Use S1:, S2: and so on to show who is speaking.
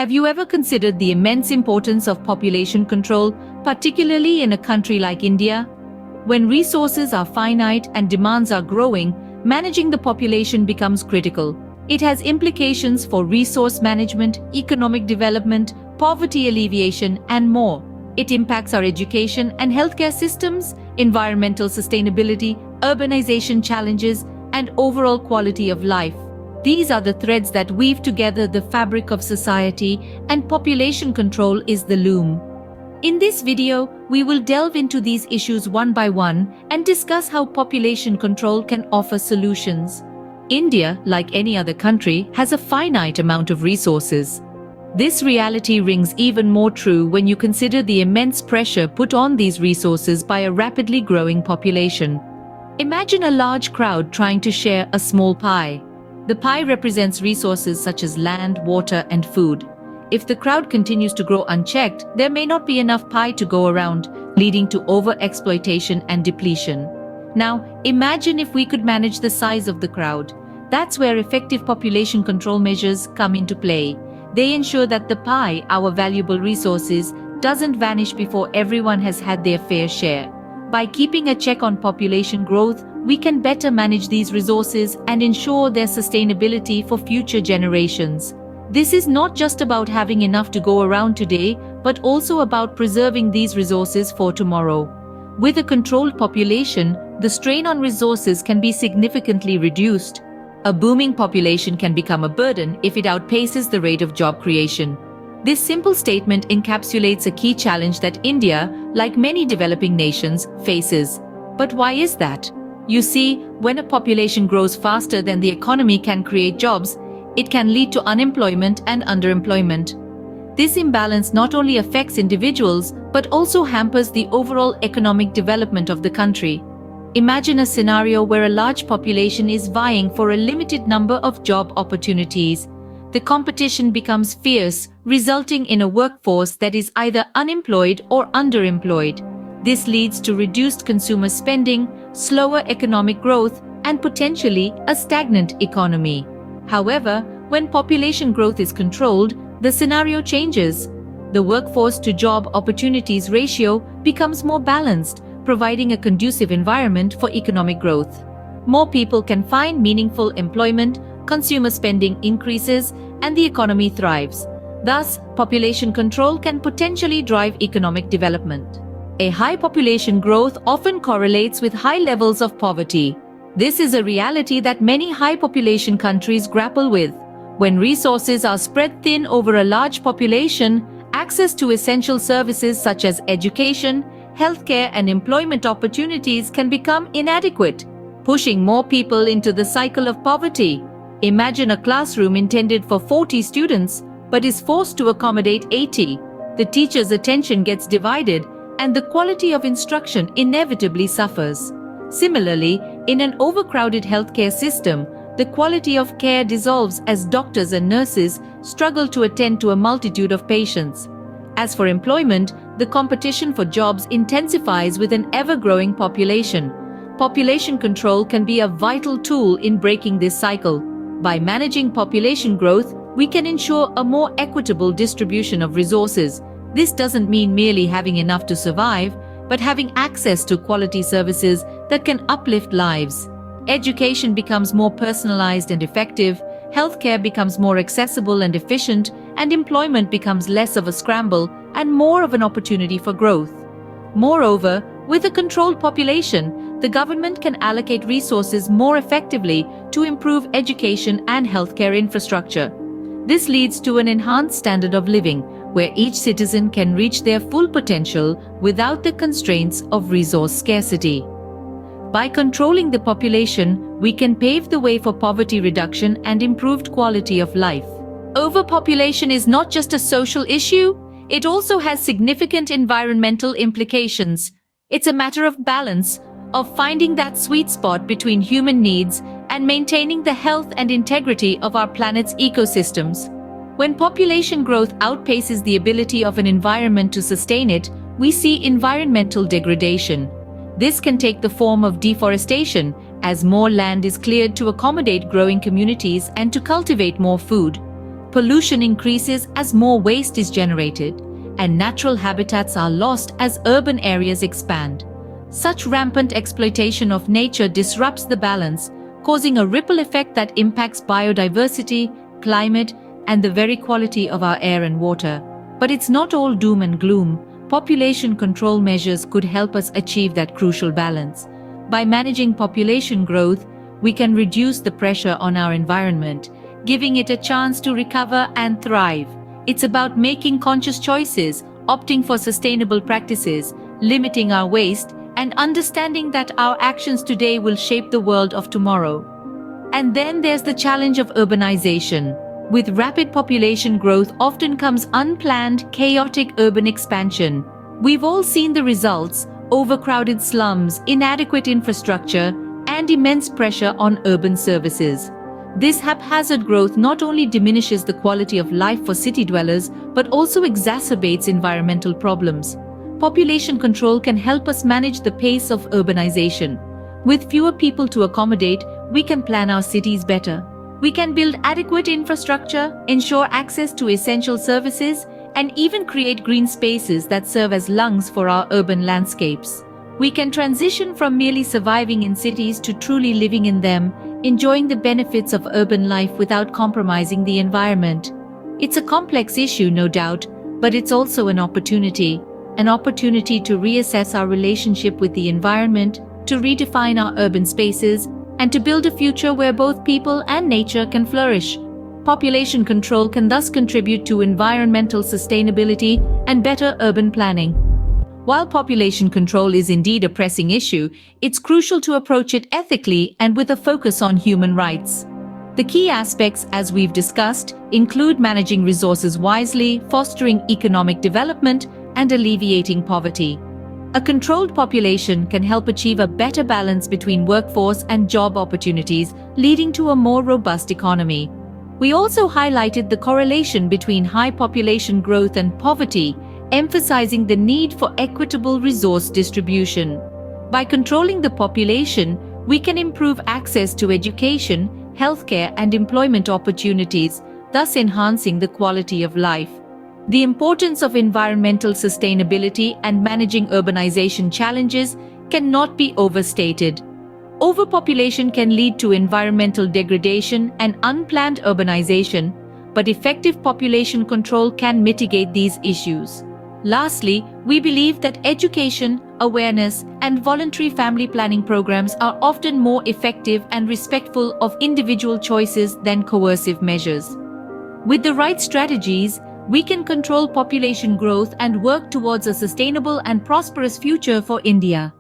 S1: Have you ever considered the immense importance of population control, particularly in a country like India? When resources are finite and demands are growing, managing the population becomes critical. It has implications for resource management, economic development, poverty alleviation, and more. It impacts our education and healthcare systems, environmental sustainability, urbanization challenges, and overall quality of life. These are the threads that weave together the fabric of society, and population control is the loom. In this video, we will delve into these issues one by one and discuss how population control can offer solutions. India, like any other country, has a finite amount of resources. This reality rings even more true when you consider the immense pressure put on these resources by a rapidly growing population. Imagine a large crowd trying to share a small pie. The pie represents resources such as land, water, and food. If the crowd continues to grow unchecked, there may not be enough pie to go around, leading to overexploitation and depletion. Now, imagine if we could manage the size of the crowd. That's where effective population control measures come into play. They ensure that the pie, our valuable resources, doesn't vanish before everyone has had their fair share. By keeping a check on population growth, we can better manage these resources and ensure their sustainability for future generations. This is not just about having enough to go around today, but also about preserving these resources for tomorrow. With a controlled population, the strain on resources can be significantly reduced. A booming population can become a burden if it outpaces the rate of job creation. This simple statement encapsulates a key challenge that India, like many developing nations, faces. But why is that? You see, when a population grows faster than the economy can create jobs, it can lead to unemployment and underemployment. This imbalance not only affects individuals, but also hampers the overall economic development of the country. Imagine a scenario where a large population is vying for a limited number of job opportunities. The competition becomes fierce, resulting in a workforce that is either unemployed or underemployed. This leads to reduced consumer spending, slower economic growth, and potentially a stagnant economy. However, when population growth is controlled, the scenario changes. The workforce to job opportunities ratio becomes more balanced, providing a conducive environment for economic growth. More people can find meaningful employment, consumer spending increases, and the economy thrives. Thus, population control can potentially drive economic development. A high population growth often correlates with high levels of poverty. This is a reality that many high population countries grapple with. When resources are spread thin over a large population, access to essential services such as education, healthcare, and employment opportunities can become inadequate, pushing more people into the cycle of poverty. Imagine a classroom intended for 40 students, but is forced to accommodate 80. The teacher's attention gets divided, and the quality of instruction inevitably suffers. Similarly, in an overcrowded healthcare system, the quality of care dissolves as doctors and nurses struggle to attend to a multitude of patients. As for employment, the competition for jobs intensifies with an ever-growing population. Population control can be a vital tool in breaking this cycle. By managing population growth, we can ensure a more equitable distribution of resources. This doesn't mean merely having enough to survive, but having access to quality services that can uplift lives. Education becomes more personalized and effective, healthcare becomes more accessible and efficient, and employment becomes less of a scramble and more of an opportunity for growth. Moreover, with a controlled population, the government can allocate resources more effectively to improve education and healthcare infrastructure. This leads to an enhanced standard of living, where each citizen can reach their full potential without the constraints of resource scarcity. By controlling the population, we can pave the way for poverty reduction and improved quality of life. Overpopulation is not just a social issue, it also has significant environmental implications. It's a matter of balance, of finding that sweet spot between human needs and maintaining the health and integrity of our planet's ecosystems. When population growth outpaces the ability of an environment to sustain it, we see environmental degradation. This can take the form of deforestation, as more land is cleared to accommodate growing communities and to cultivate more food. pollution increases as more waste is generated, and natural habitats are lost as urban areas expand. Such rampant exploitation of nature disrupts the balance, causing a ripple effect that impacts biodiversity, climate, and the very quality of our air and water. But it's not all doom and gloom. Population control measures could help us achieve that crucial balance. By managing population growth, we can reduce the pressure on our environment, giving it a chance to recover and thrive. It's about making conscious choices, opting for sustainable practices, limiting our waste, and understanding that our actions today will shape the world of tomorrow. And then there's the challenge of urbanization. With rapid population growth often comes unplanned, chaotic urban expansion. We've all seen the results: overcrowded slums, inadequate infrastructure, and immense pressure on urban services. This haphazard growth not only diminishes the quality of life for city dwellers, but also exacerbates environmental problems. Population control can help us manage the pace of urbanization. With fewer people to accommodate, we can plan our cities better. We can build adequate infrastructure, ensure access to essential services, and even create green spaces that serve as lungs for our urban landscapes. We can transition from merely surviving in cities to truly living in them, enjoying the benefits of urban life without compromising the environment. It's a complex issue, no doubt, but it's also an opportunity to reassess our relationship with the environment, to redefine our urban spaces, and to build a future where both people and nature can flourish. Population control can thus contribute to environmental sustainability and better urban planning. While population control is indeed a pressing issue, it's crucial to approach it ethically and with a focus on human rights. The key aspects, as we've discussed, include managing resources wisely, fostering economic development, and alleviating poverty. A controlled population can help achieve a better balance between workforce and job opportunities, leading to a more robust economy. We also highlighted the correlation between high population growth and poverty, emphasizing the need for equitable resource distribution. By controlling the population, we can improve access to education, healthcare, and employment opportunities, thus enhancing the quality of life. The importance of environmental sustainability and managing urbanization challenges cannot be overstated. Overpopulation can lead to environmental degradation and unplanned urbanization, but effective population control can mitigate these issues. Lastly, we believe that education, awareness, and voluntary family planning programs are often more effective and respectful of individual choices than coercive measures. With the right strategies, we can control population growth and work towards a sustainable and prosperous future for India.